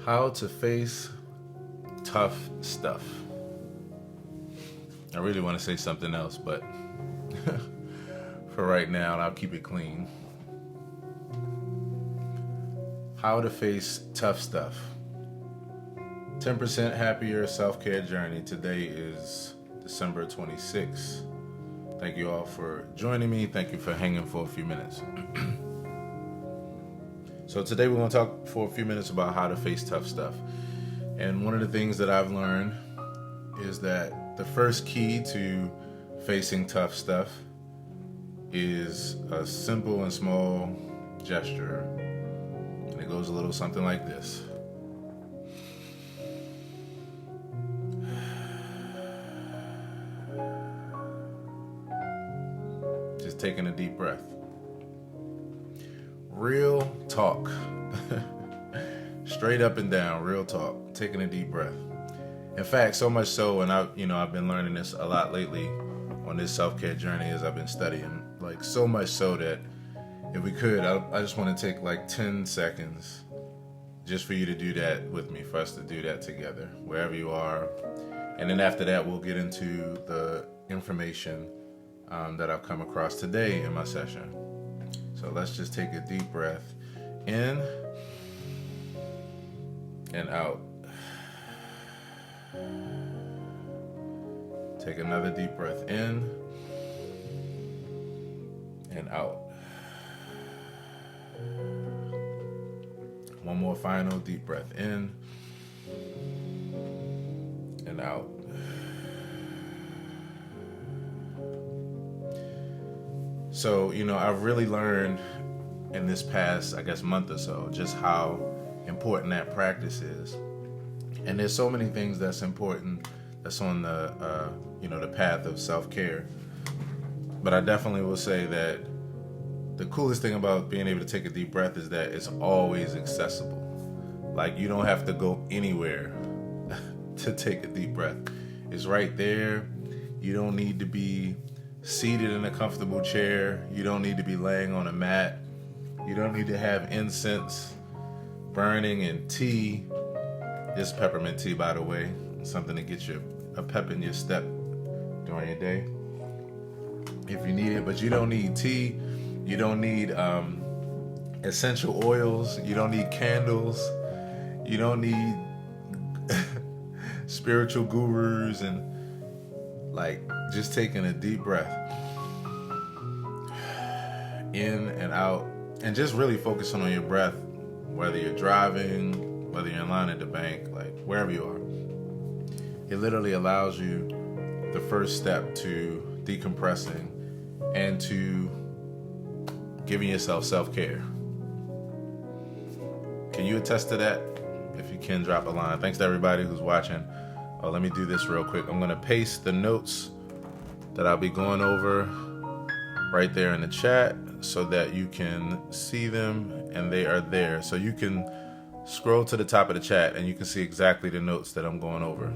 How to face tough stuff. I really want to say something else, but for right now, I'll keep it clean. How to face tough stuff. 10% Happier Self-Care Journey. Today is December 26th. Thank you all for joining me. Thank you for hanging for a few minutes. So today we're going to talk for a few minutes about how to face tough stuff. And one of the things that I've learned is that the first key to facing tough stuff is a simple and small gesture. And it goes a little something like this. Just taking a deep breath. Real talk. Straight up and down, real talk. Taking a deep breath. In fact, so much so, and I've been learning this a lot lately on this self-care journey as I've been studying. Like, so much so that if we could, I just want to take like 10 seconds just for you to do that with me, for us to do that together, wherever you are. And then after that, we'll get into the information that I've come across today in my session. So let's just take a deep breath in and out. Take another deep breath in and out. One more final deep breath in and out. So, I've really learned in this past, month or so, just how important that practice is. And there's so many things that's important that's on the, the path of self-care. But I definitely will say that the coolest thing about being able to take a deep breath is that it's always accessible. Like, you don't have to go anywhere to take a deep breath. It's right there. You don't need to be seated in a comfortable chair. You don't need to be laying on a mat. You don't need to have incense burning and tea. This peppermint tea, by the way, something to get you a pep in your step during your day if you need it. But you don't need tea. You don't need essential oils. You don't need candles. You don't need spiritual gurus and just taking a deep breath in and out, and just really focusing on your breath, whether you're driving, whether you're in line at the bank, wherever you are. It literally allows you the first step to decompressing and to giving yourself self-care. Can you attest to that? If you can, drop a line. Thanks to everybody who's watching. Let me do this real quick. I'm going to paste the notes that I'll be going over right there in the chat so that you can see them, and they are there. So you can scroll to the top of the chat and you can see exactly the notes that I'm going over.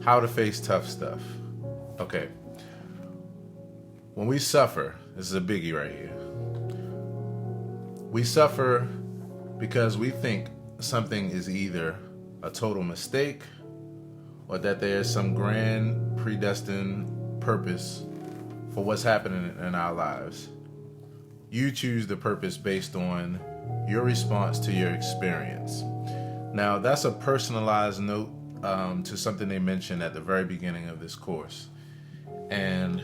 How to face tough stuff. Okay. When we suffer, this is a biggie right here. We suffer because we think something is either a total mistake or that there's some grand predestined purpose for what's happening in our lives. You choose the purpose based on your response to your experience. Now, that's a personalized note to something they mentioned at the very beginning of this course. And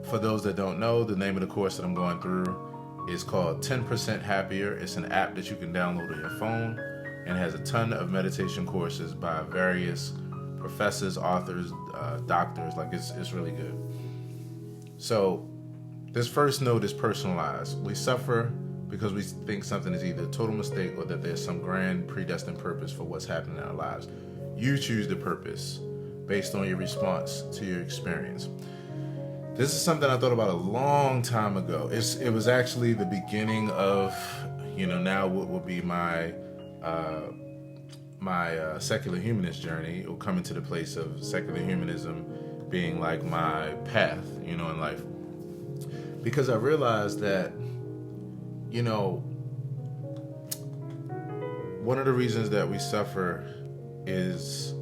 for those that don't know, the name of the course that I'm going through is called 10% Happier. It's an app that you can download on your phone and has a ton of meditation courses by various professors, authors, doctors. It's really good. So this first note is personalized. We suffer because we think something is either a total mistake or that there's some grand predestined purpose for what's happening in our lives. You choose the purpose based on your response to your experience. This is something I thought about a long time ago. It was actually the beginning of, now what will be my secular humanist journey, or coming to the place of secular humanism being like my path, in life. Because I realized that, one of the reasons that we suffer is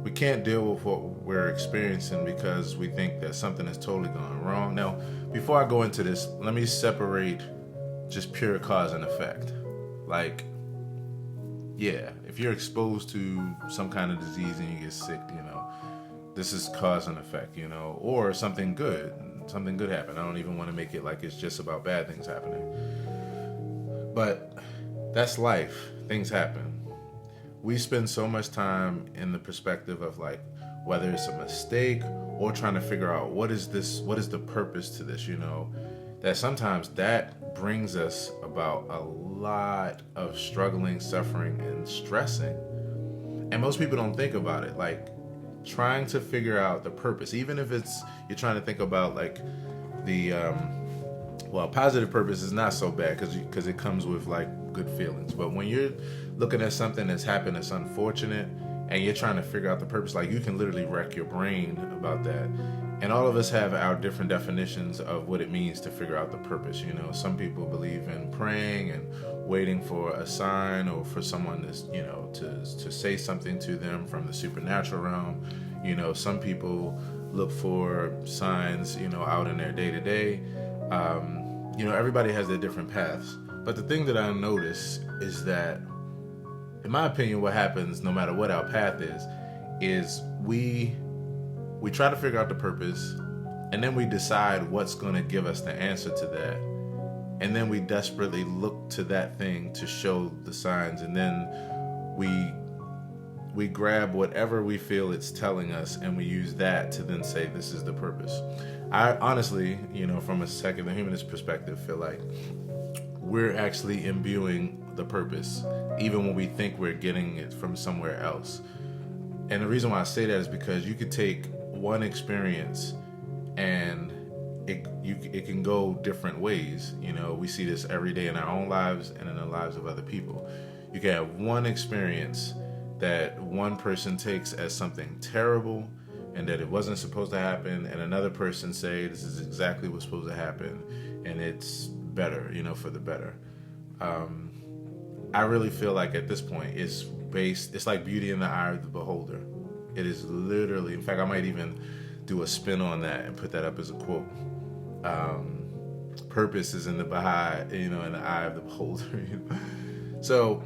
we can't deal with what we're experiencing because we think that something has totally gone wrong. Now, before I go into this, let me separate just pure cause and effect. Like, yeah, if you're exposed to some kind of disease and you get sick, this is cause and effect, or something good happened. I don't even want to make it like it's just about bad things happening. But that's life. Things happen. We spend so much time in the perspective of like whether it's a mistake or trying to figure out what is the purpose to this, that sometimes that brings us about a lot of struggling, suffering, and stressing. And most people don't think about it, like trying to figure out the purpose, even if you're trying to think about like the positive purpose is not so bad because it comes with like good feelings. But when you're looking at something that's happened that's unfortunate and you're trying to figure out the purpose, like you can literally wreck your brain about that. And all of us have our different definitions of what it means to figure out the purpose. Some people believe in praying and waiting for a sign or for someone to say something to them from the supernatural realm. Some people look for signs, out in their day to day. Everybody has their different paths. But the thing that I notice is that, in my opinion, what happens no matter what our path is we try to figure out the purpose, and then we decide what's going to give us the answer to that. And then we desperately look to that thing to show the signs, and then we grab whatever we feel it's telling us, and we use that to then say this is the purpose. I honestly, from a secular humanist perspective, feel like we're actually imbuing the purpose, even when we think we're getting it from somewhere else. And the reason why I say that is because you could take one experience and it can go different ways. We see this every day in our own lives and in the lives of other people. You can have one experience that one person takes as something terrible and that it wasn't supposed to happen, and another person say this is exactly what's supposed to happen and it's better, for the better. I really feel like at this point it's like beauty in the eye of the beholder. It is literally, in fact, I might even do a spin on that and put that up as a quote. Purpose is in the in the eye of the beholder. So,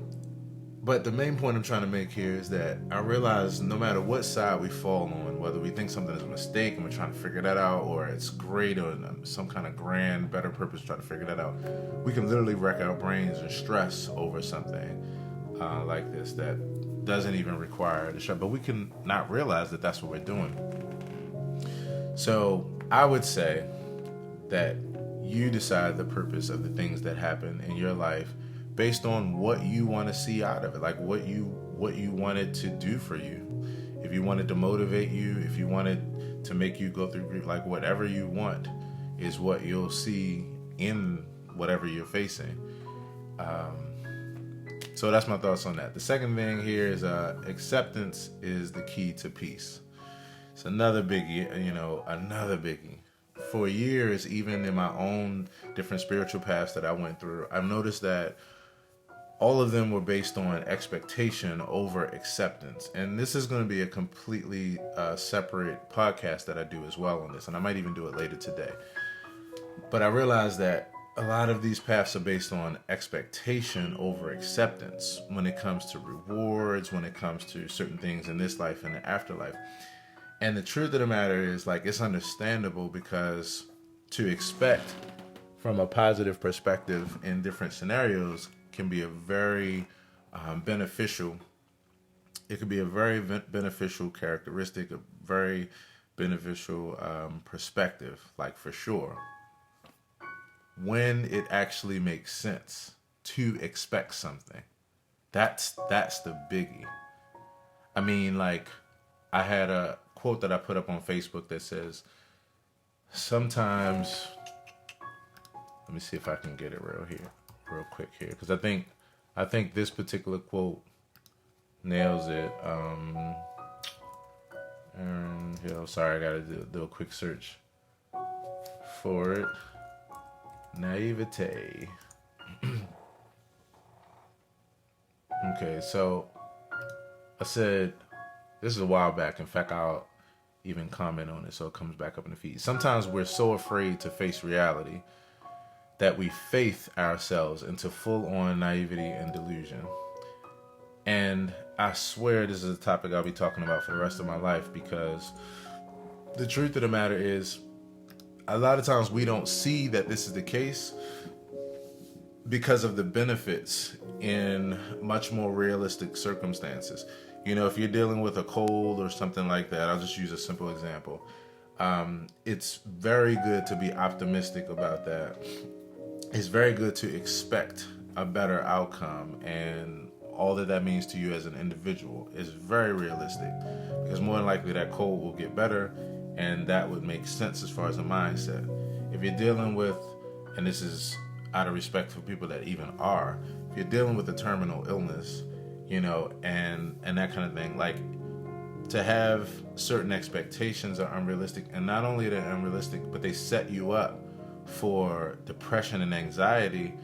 but the main point I'm trying to make here is that I realize no matter what side we fall on, whether we think something is a mistake and we're trying to figure that out, or it's great or some kind of grand, better purpose trying to figure that out, we can literally wreck our brains and stress over something like this that doesn't even require the shot, but we can not realize that that's what we're doing. So I would say that you decide the purpose of the things that happen in your life based on what you want to see out of it, like what you want it to do for you. If you want it to motivate you, if you want it to make you go through grief, like whatever you want is what you'll see in whatever you're facing. So that's my thoughts on that. The second thing here is acceptance is the key to peace. It's another biggie, another biggie. For years, even in my own different spiritual paths that I went through, I've noticed that all of them were based on expectation over acceptance. And this is going to be a completely separate podcast that I do as well on this. And I might even do it later today. But I realized that a lot of these paths are based on expectation over acceptance when it comes to rewards, when it comes to certain things in this life and the afterlife. And the truth of the matter is, like, it's understandable because to expect from a positive perspective in different scenarios can be a very beneficial. It could be a very beneficial characteristic, a very beneficial perspective, like for sure. When it actually makes sense to expect something, that's the biggie. I mean, like, I had a quote that I put up on Facebook that says, sometimes, let me see if I can get it real quick here, because I think this particular quote nails it. Aaron Hill, sorry, I gotta do a quick search for it. Naivete. Okay, so I said, this is a while back. In fact, I'll even comment on it so it comes back up in the feed. Sometimes we're so afraid to face reality that we faith ourselves into full-on naivety and delusion. And I swear this is a topic I'll be talking about for the rest of my life, because the truth of the matter is, a lot of times we don't see that this is the case because of the benefits in much more realistic circumstances. You know, if you're dealing with a cold or something like that, I'll just use a simple example. It's very good to be optimistic about that. It's very good to expect a better outcome, and all that means to you as an individual is very realistic, because more than likely that cold will get better, and that would make sense as far as a mindset. If you're dealing with, and this is out of respect for people that even are, if you're dealing with a terminal illness, you know, and that kind of thing, like, to have certain expectations are unrealistic, and not only they're unrealistic, but they set you up for depression and anxiety,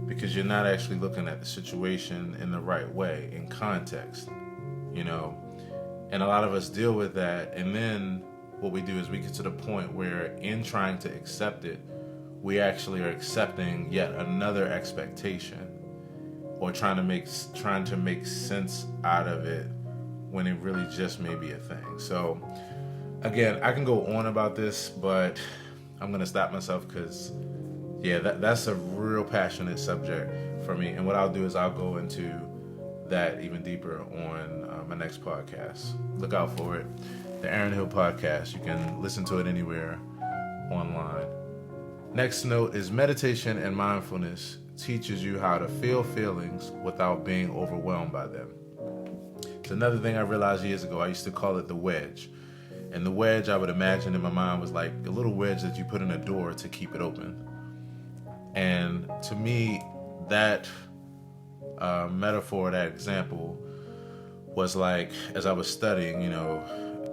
because you're not actually looking at the situation in the right way, in context, you know. And a lot of us deal with that, and then what we do is we get to the point where, in trying to accept it, we actually are accepting yet another expectation, or trying to make sense out of it when it really just may be a thing. So again, I can go on about this, but I'm gonna stop myself, because that's a real passionate subject for me. And what I'll do is I'll go into that even deeper on my next podcast. Look out for it. The Aaron Hill Podcast. You can listen to it anywhere online. Next note is meditation and mindfulness teaches you how to feel feelings without being overwhelmed by them. It's another thing I realized years ago. I used to call it the wedge. And the wedge, I would imagine in my mind, was like a little wedge that you put in a door to keep it open. And to me, that metaphor, that example, was like, as I was studying, you know,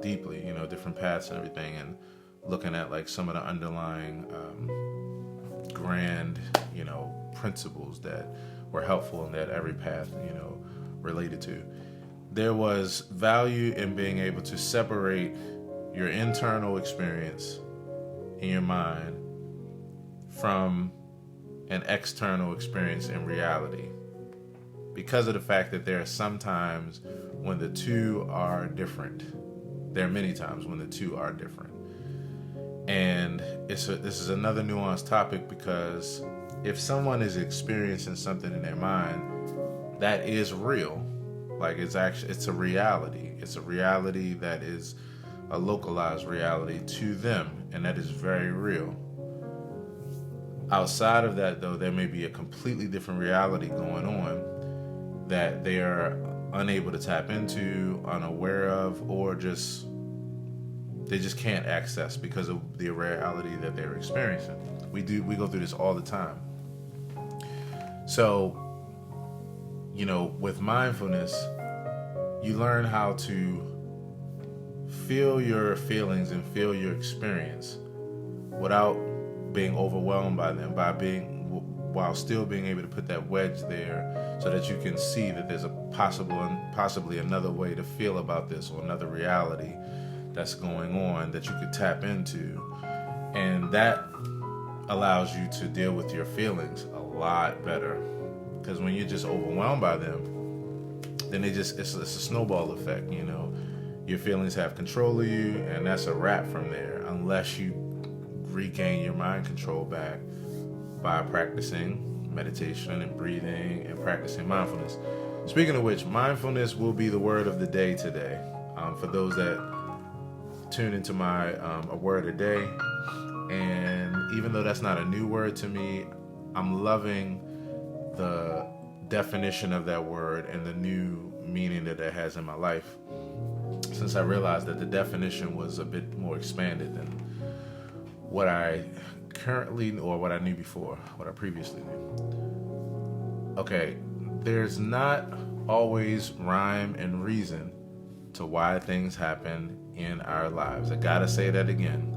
deeply, you know, different paths and everything, and looking at like some of the underlying grand, you know, principles that were helpful and that every path, you know, related to. There was value in being able to separate your internal experience in your mind from an external experience in reality, because of the fact that there are some times when the two are different. There are many times when the two are different. And this is another nuanced topic, because if someone is experiencing something in their mind that is real, like it's a reality. It's a reality that is a localized reality to them, and that is very real. Outside of that, though, there may be a completely different reality going on that they are unable to tap into, unaware of, or they just can't access because of the reality that they're experiencing. We go through this all the time. So, you know, with mindfulness, you learn how to feel your feelings and feel your experience without being overwhelmed by them, while still being able to put that wedge there so that you can see that there's a possibly another way to feel about this, or another reality that's going on that you could tap into. And that allows you to deal with your feelings a lot better, because when you're just overwhelmed by them, then it's a snowball effect. You know, your feelings have control of you, and that's a wrap from there, unless you regain your mind control back by practicing meditation and breathing and practicing mindfulness. Speaking of which, mindfulness will be the word of the day today. For those that tune into my a word a day, and even though that's not a new word to me, I'm loving the definition of that word and the new meaning that it has in my life, since I realized that the definition was a bit more expanded than what I currently, or what I knew before, what I previously knew. Okay, there's not always rhyme and reason to why things happen in our lives. I gotta say that again,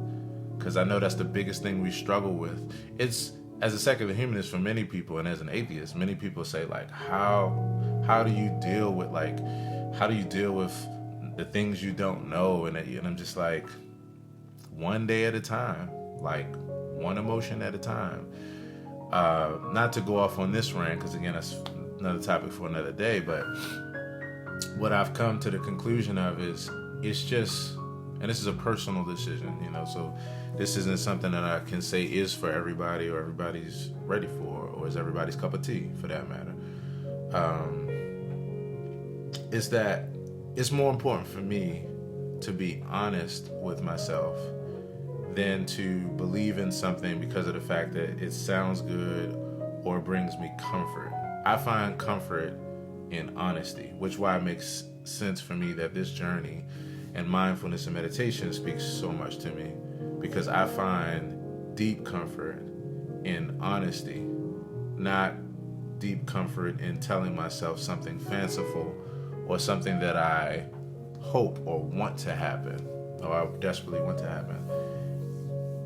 because I know that's the biggest thing we struggle with. It's, as a secular humanist, for many people, and as an atheist, many people say, like, how how do you deal with the things you don't know? And I'm just like, one day at a time, like one emotion at a time. Not to go off on this rant, because again, that's another topic for another day, but what I've come to the conclusion of is, it's just, and this is a personal decision, so this isn't something that I can say is for everybody, or everybody's ready for, or is everybody's cup of tea for that matter. Is that it's more important for me to be honest with myself than to believe in something because of the fact that it sounds good or brings me comfort. I find comfort in honesty, which why it makes sense for me that this journey and mindfulness and meditation speaks so much to me, because I find deep comfort in honesty, not deep comfort in telling myself something fanciful or something that I hope or want to happen, or I desperately want to happen.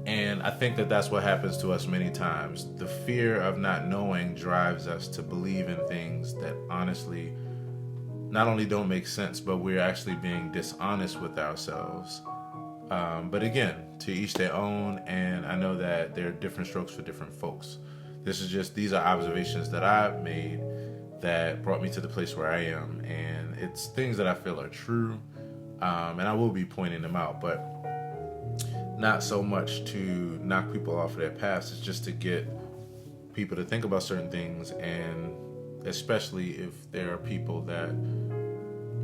And I think that that's what happens to us many times. The fear of not knowing drives us to believe in things that honestly not only don't make sense, but we're actually being dishonest with ourselves. But again, to each their own, and I know that there are different strokes for different folks. These are observations that I've made that brought me to the place where I am, and it's things that I feel are true, and I will be pointing them out, but not so much to knock people off of their paths. It's just to get people to think about certain things, and especially if there are people that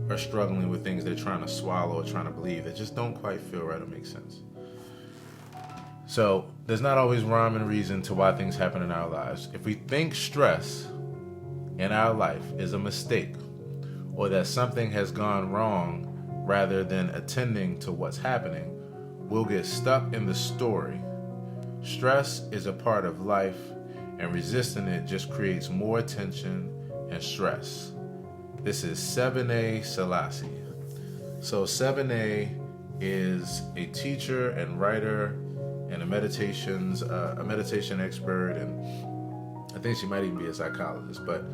are struggling with things they're trying to swallow or trying to believe that just don't quite feel right or make sense. So there's not always rhyme and reason to why things happen in our lives. If we think stress in our life is a mistake, or that something has gone wrong rather than attending to what's happening, we'll get stuck in the story. Stress is a part of life, and resisting it just creates more tension and stress. This is 7A Selassie. So 7A is a teacher and writer and a meditation expert, and I think she might even be a psychologist, but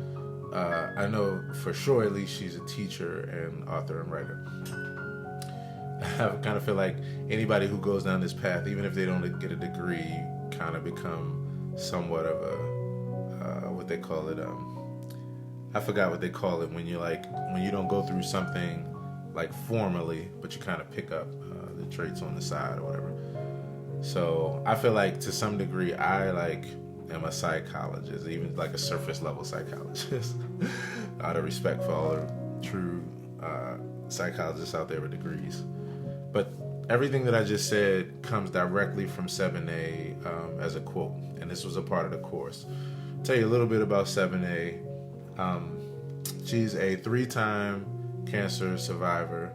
I know for sure at least she's a teacher and author and writer. I kind of feel like anybody who goes down this path, even if they don't get a degree, you kind of become somewhat of a, what they call it, I forgot what they call it when you don't go through something like formally, but you kind of pick up the traits on the side or whatever. So I feel like to some degree I am a psychologist, even like a surface level psychologist. Out of respect for all the true psychologists out there with degrees. But everything that I just said comes directly from 7A as a quote, and this was a part of the course. I'll tell you a little bit about 7A. She's a 3-time cancer survivor,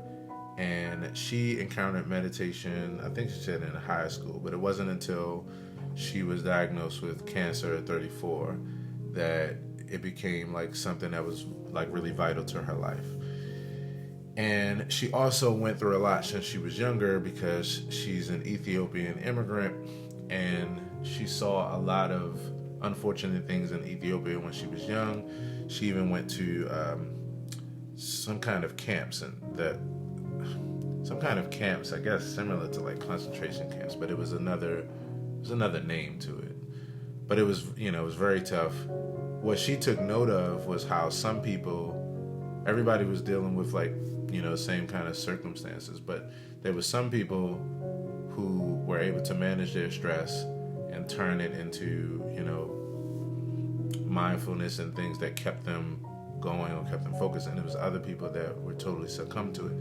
and she encountered meditation, I think she said in high school, but it wasn't until she was diagnosed with cancer at 34 that it became like something that was like really vital to her life. And she also went through a lot since she was younger, because she's an Ethiopian immigrant, and she saw a lot of unfortunate things in Ethiopia when she was young. She even went to some kind of camps, I guess similar to like concentration camps, but it was another name to it. But it was, it was very tough. What she took note of was how some people, everybody was dealing with same kind of circumstances, but there were some people who were able to manage their stress and turn it into, mindfulness and things that kept them going or kept them focused. And there was other people that were totally succumbed to it.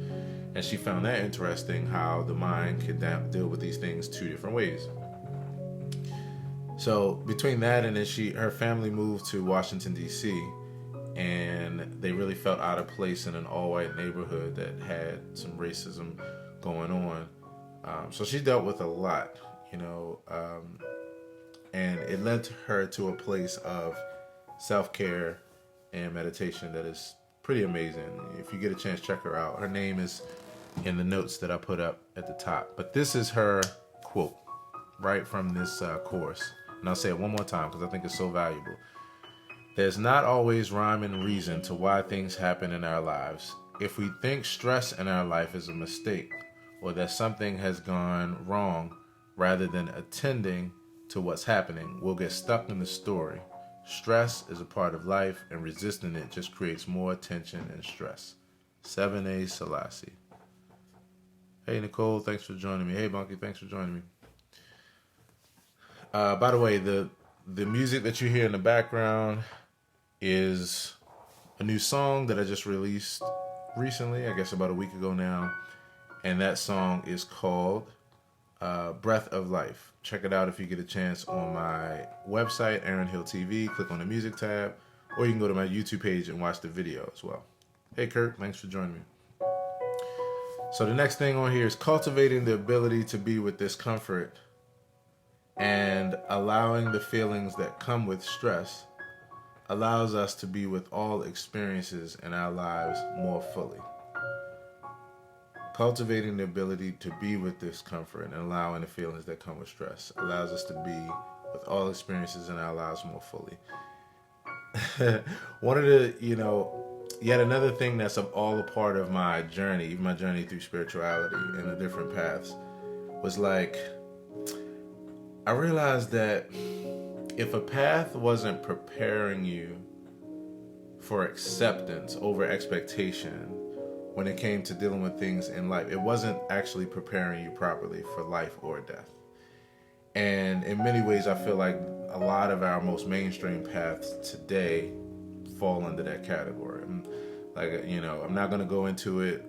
And she found that interesting, how the mind could deal with these things 2 different ways. So between that and then her family moved to Washington, D.C., and they really felt out of place in an all-white neighborhood that had some racism going on. So she dealt with a lot, and it led her to a place of self-care and meditation that is pretty amazing. If you get a chance, check her out. Her name is in the notes that I put up at the top. But this is her quote right from this course. And I'll say it one more time because I think it's so valuable. There's not always rhyme and reason to why things happen in our lives. If we think stress in our life is a mistake or that something has gone wrong rather than attending to what's happening, we'll get stuck in the story. Stress is a part of life, and resisting it just creates more tension and stress. 7A Selassie. Hey, Nicole, thanks for joining me. Hey, Bunky, thanks for joining me. By the way, the music that you hear in the background is a new song that I just released recently, I guess about a week ago now. And that song is called Breath of Life. Check it out if you get a chance on my website, aaronhilltv. Click on the music tab, or you can go to my YouTube page and watch the video as well. Hey, Kurt, thanks for joining me. So the next thing on here is cultivating the ability to be with discomfort and allowing the feelings that come with stress allows us to be with all experiences in our lives more fully. Cultivating the ability to be with discomfort and allowing the feelings that come with stress allows us to be with all experiences in our lives more fully. One of the, yet another thing that's all a part of my journey, even my journey through spirituality and the different paths, was like, I realized that if a path wasn't preparing you for acceptance over expectation, when it came to dealing with things in life, it wasn't actually preparing you properly for life or death. And in many ways, I feel like a lot of our most mainstream paths today fall under that category. Like, I'm not going to go into it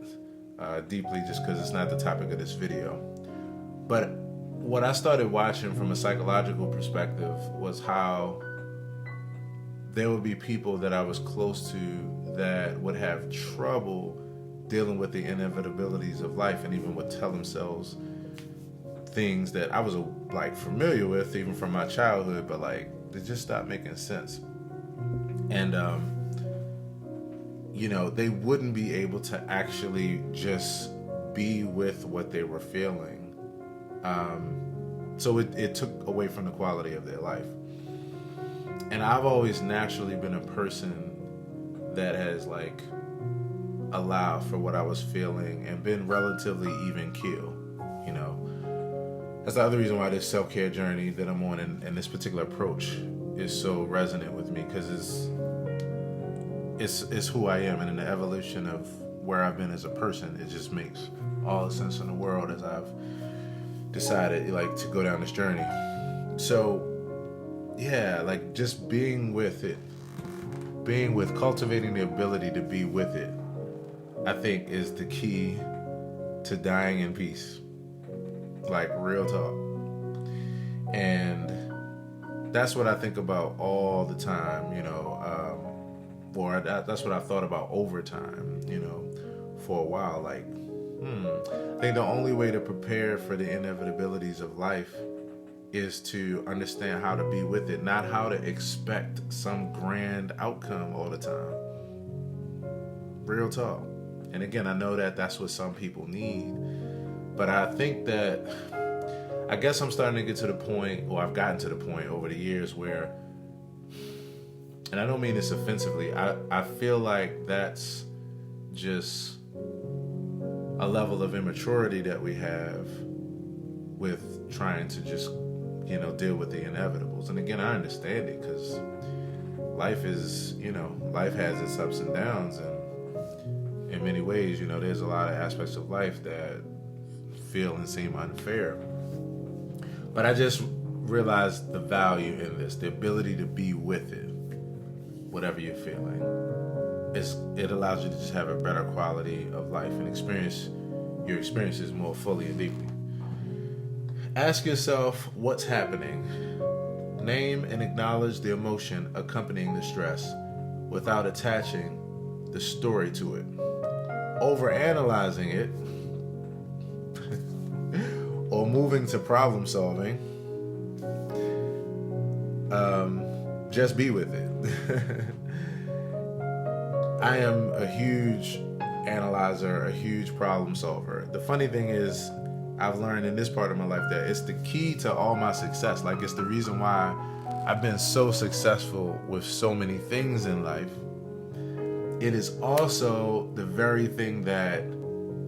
deeply just because it's not the topic of this video. But what I started watching from a psychological perspective was how there would be people that I was close to that would have trouble dealing with the inevitabilities of life, and even would tell themselves things that I was familiar with even from my childhood, but they just stopped making sense. And they wouldn't be able to actually just be with what they were feeling. So it took away from the quality of their life. And I've always naturally been a person that has allowed for what I was feeling and been relatively even keel. That's the other reason why this self-care journey that I'm on and this particular approach is so resonant with me, because it's who I am, and in the evolution of where I've been as a person, it just makes all the sense in the world as I've decided to go down this journey. So yeah, just being with it, cultivating the ability to be with it, I think is the key to dying in peace. Real talk. And that's what I think about all the time, that's what I've thought about over time, for a while. I think the only way to prepare for the inevitabilities of life is to understand how to be with it, not how to expect some grand outcome all the time. Real talk. And again, I know that that's what some people need, but I think that, I guess I'm starting to get to the point, or I've gotten to the point over the years where, and I don't mean this offensively, I feel like that's just a level of immaturity that we have with trying to just, deal with the inevitables. And again, I understand it, because life is, life has its ups and downs, and in many ways, there's a lot of aspects of life that feel and seem unfair. But I just realized the value in this, the ability to be with it, whatever you're feeling. It allows you to just have a better quality of life and experience your experiences more fully and deeply. Ask yourself what's happening. Name and acknowledge the emotion accompanying the stress without attaching the story to it. Overanalyzing it or moving to problem solving, just be with it. I am a huge analyzer, a huge problem solver. The funny thing is, I've learned in this part of my life that it's the key to all my success. It's the reason why I've been so successful with so many things in life, it is also the very thing that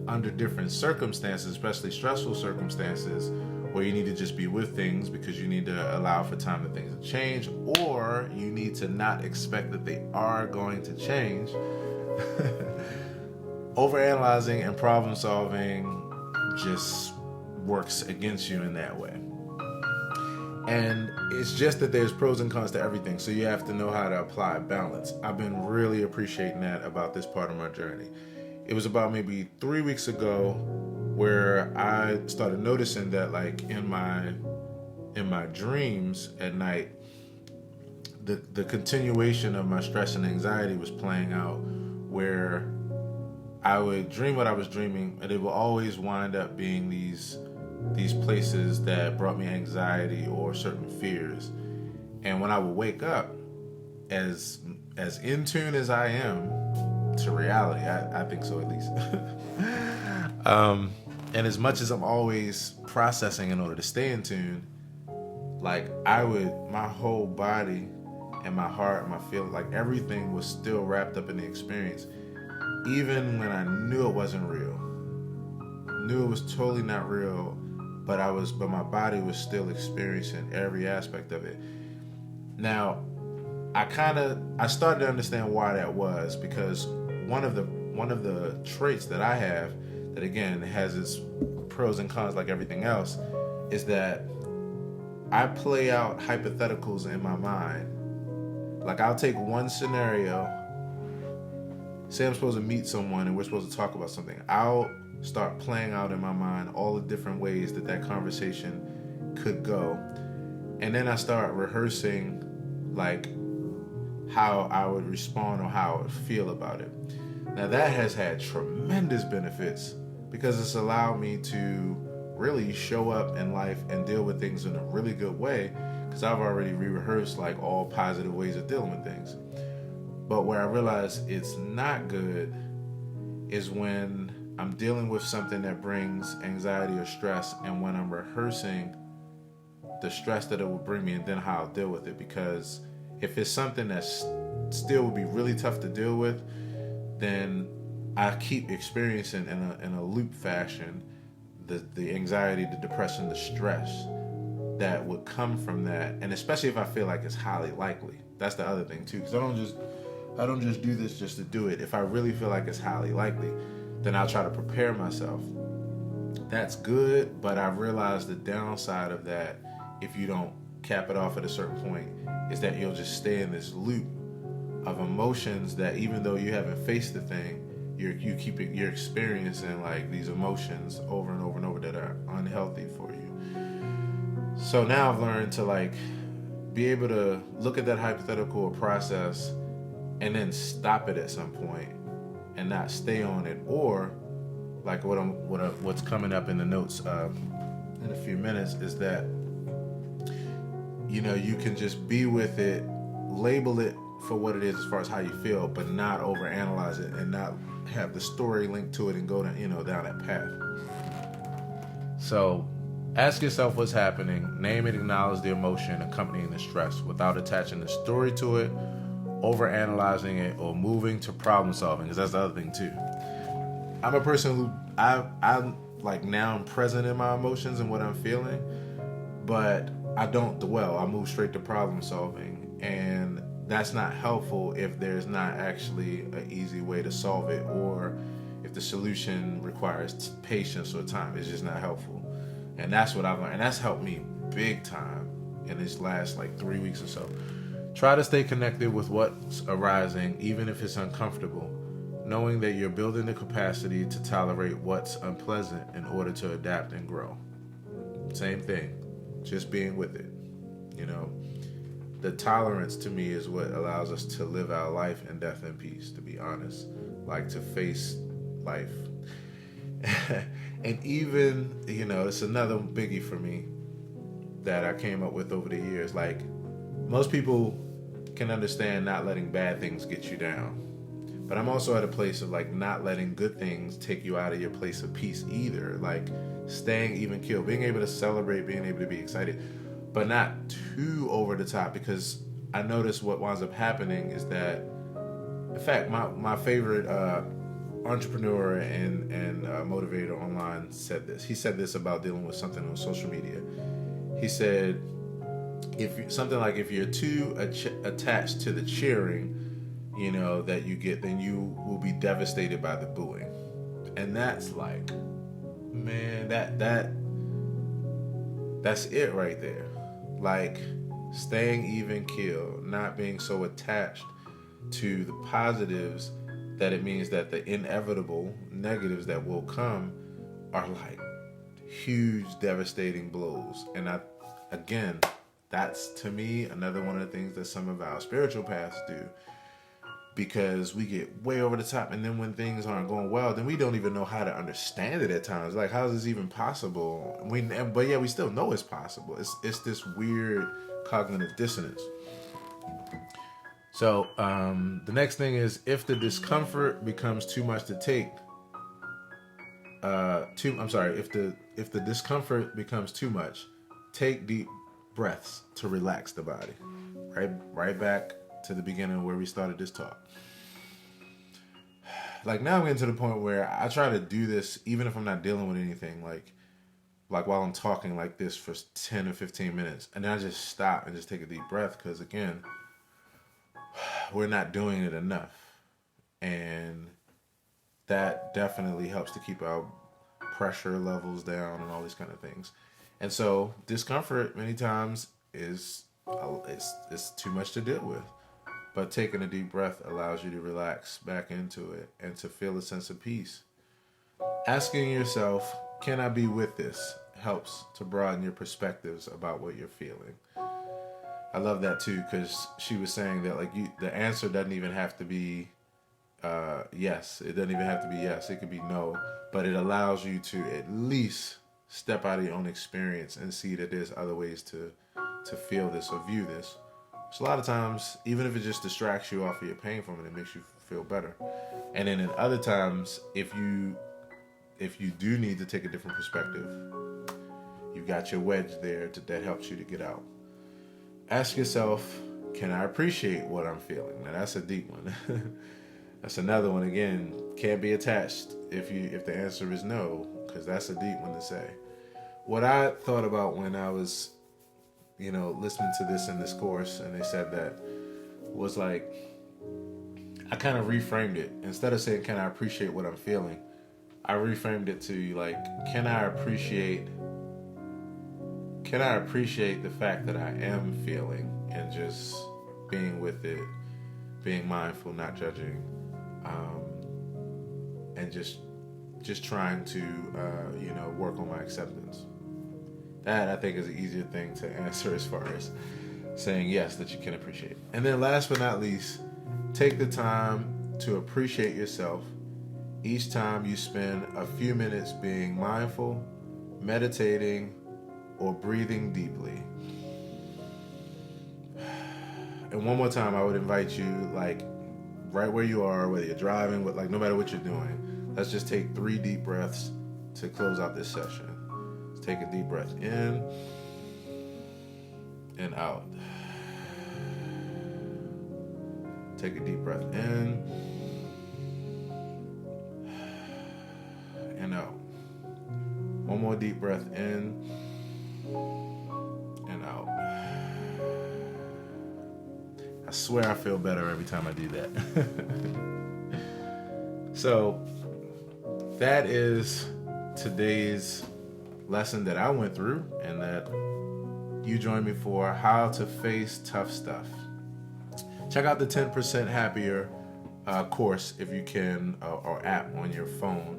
under different circumstances, especially stressful circumstances, where you need to just be with things because you need to allow for time that things to change, or you need to not expect that they are going to change. Overanalyzing and problem solving just works against you in that way. And it's just that there's pros and cons to everything, so you have to know how to apply balance. I've been really appreciating that about this part of my journey. It was about maybe 3 weeks ago where I started noticing that, like, in my dreams at night, the continuation of my stress and anxiety was playing out, where I would dream what I was dreaming, and it would always wind up being these places that brought me anxiety or certain fears. And when I would wake up, as in tune as I am to reality, I think so at least. And as much as I'm always processing in order to stay in tune, like my whole body and my heart, my feeling, like everything was still wrapped up in the experience, even when I knew it wasn't real. Knew it was totally not real, but my body was still experiencing every aspect of it. Now, I started to understand why that was, because one of the traits that I have, that again has its pros and cons like everything else, is that I play out hypotheticals in my mind. Like, I'll take one scenario, say I'm supposed to meet someone and we're supposed to talk about something. I'll start playing out in my mind all the different ways that conversation could go. And then I start rehearsing, like, how I would respond or how I would feel about it. Now, that has had tremendous benefits because it's allowed me to really show up in life and deal with things in a really good way, because I've already re-rehearsed, like, all positive ways of dealing with things. But where I realize it's not good is when I'm dealing with something that brings anxiety or stress, and when I'm rehearsing the stress that it will bring me and then how I'll deal with it. Because if it's something that still would be really tough to deal with, then I keep experiencing in a loop fashion the anxiety, the depression, the stress that would come from that. And especially if I feel like it's highly likely. That's the other thing too, because I don't just do this just to do it. If I really feel like it's highly likely, then I'll try to prepare myself. That's good, but I've realized the downside of that, if you don't cap it off at a certain point, is that you'll just stay in this loop of emotions that, even though you haven't faced the thing, you're experiencing, like, these emotions over and over and over that are unhealthy for you. So now I've learned to, like, be able to look at that hypothetical or process and then stop it at some point and not stay on it. Or, like, what's coming up in the notes in a few minutes is that, you know, you can just be with it, label it for what it is as far as how you feel, but not overanalyze it and not have the story linked to it and go down that path. So ask yourself what's happening, name and acknowledge the emotion accompanying the stress without attaching the story to it, overanalyzing it, or moving to problem solving, because that's the other thing too. I'm a person who I'm like, now I'm present in my emotions and what I'm feeling, but I don't dwell. I move straight to problem solving, and that's not helpful if there's not actually an easy way to solve it, or if the solution requires patience or time. It's just not helpful. And that's what I've learned, and that's helped me big time in this last, like, 3 weeks or so. Try to stay connected with what's arising, even if it's uncomfortable, knowing that you're building the capacity to tolerate what's unpleasant in order to adapt and grow. Same thing, just being with it. You know, the tolerance to me is what allows us to live our life in death and peace, to be honest, like, to face life. And even, you know, it's another biggie for me that I came up with over the years. Like, most people can understand not letting bad things get you down, but I'm also at a place of, like, not letting good things take you out of your place of peace either. Like, staying even keel, being able to celebrate, being able to be excited, but not too over the top, because I noticed what winds up happening is that, in fact, my favorite entrepreneur and motivator online said this. He said this about dealing with something on social media. He said, if you're too attached to the cheering, that you get, then you will be devastated by the booing. And that's like, man, that's it right there. Like, staying even keel, not being so attached to the positives that it means that the inevitable negatives that will come are like huge, devastating blows. And again, that's, to me, another one of the things that some of our spiritual paths do, because we get way over the top, and then when things aren't going well, then we don't even know how to understand it at times. Like, how is this even possible? But yeah, we still know it's possible. It's this weird cognitive dissonance. So the next thing is, if the discomfort becomes too much to take, if the discomfort becomes too much, take deep breaths to relax the body. Right back to the beginning where we started this talk. Like, now I'm getting to the point where I try to do this even if I'm not dealing with anything, like while I'm talking like this for 10 or 15 minutes, and then I just stop and just take a deep breath, because again, we're not doing it enough, and that definitely helps to keep our pressure levels down and all these kind of things. And so discomfort many times is it's too much to deal with, but taking a deep breath allows you to relax back into it and to feel a sense of peace. Asking yourself, can I be with this, helps to broaden your perspectives about what you're feeling. I love that too, because she was saying that, like, the answer doesn't even have to be yes. It doesn't even have to be yes. It could be no, but it allows you to at least step out of your own experience and see that there's other ways to feel this or view this. So a lot of times, even if it just distracts you off of your pain from it, it makes you feel better. And then in other times, if you do need to take a different perspective, you've got your wedge there that helps you to get out. Ask yourself, can I appreciate what I'm feeling? Now, that's a deep one. That's another one, again, can't be attached if the answer is no, because that's a deep one to say. What I thought about when I was, listening to this in this course, and they said that, was like, I kind of reframed it. Instead of saying, can I appreciate what I'm feeling, I reframed it to, like, can I appreciate the fact that I am feeling, and just being with it, being mindful, not judging, and just trying to work on my acceptance. That, I think, is an easier thing to answer as far as saying yes, that you can appreciate. And then last but not least, take the time to appreciate yourself each time you spend a few minutes being mindful, meditating, or breathing deeply. And one more time, I would invite you, like, right where you are, whether you're driving, like, no matter what you're doing, let's just take 3 deep breaths to close out this session. Let's take a deep breath in and out. Take a deep breath in and out. One more deep breath in and out. I swear I feel better every time I do that. So that is today's lesson that I went through, and that you joined me for, how to face tough stuff. Check out the 10% Happier course if you can, or app on your phone.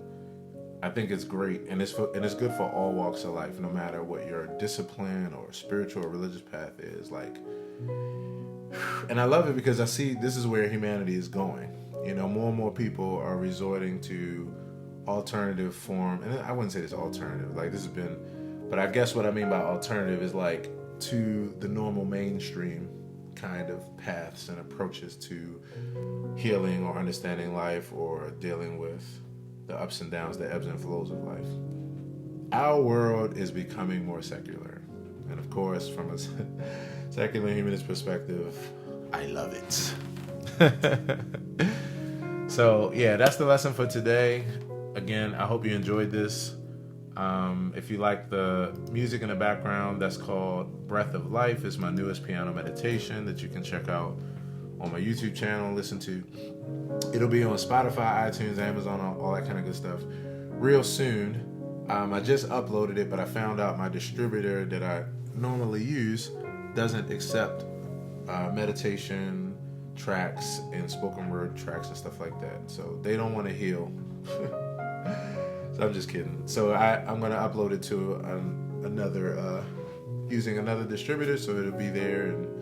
I think it's great, and it's good for all walks of life, no matter what your discipline or spiritual or religious path is. Like, and I love it because I see this is where humanity is going. More and more people are resorting to alternative form, and I wouldn't say this alternative, like, this has been, but I guess what I mean by alternative is, like, to the normal mainstream kind of paths and approaches to healing or understanding life, or dealing with the ups and downs, the ebbs and flows of life. Our world is becoming more secular. And of course, from a secular humanist perspective, I love it. So yeah, that's the lesson for today. Again, I hope you enjoyed this. If you like the music in the background, that's called Breath of Life. It's my newest piano meditation that you can check out on my YouTube channel, listen to. It'll be on Spotify, iTunes, Amazon, all that kind of good stuff real soon. I just uploaded it, but I found out my distributor that I normally use doesn't accept meditation tracks and spoken word tracks and stuff like that. So they don't want to heal. So I'm just kidding. So I'm going to upload it to another, using another distributor. So it'll be there in,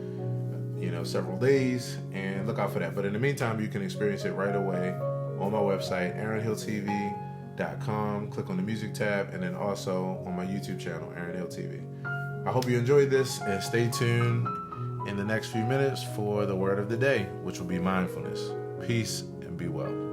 several days, and look out for that. But in the meantime, you can experience it right away on my website, aaronhilltv.com. Click on the music tab, and then also on my YouTube channel, Aaron Hill TV. I hope you enjoyed this, and stay tuned in the next few minutes for the word of the day, which will be mindfulness. Peace and be well.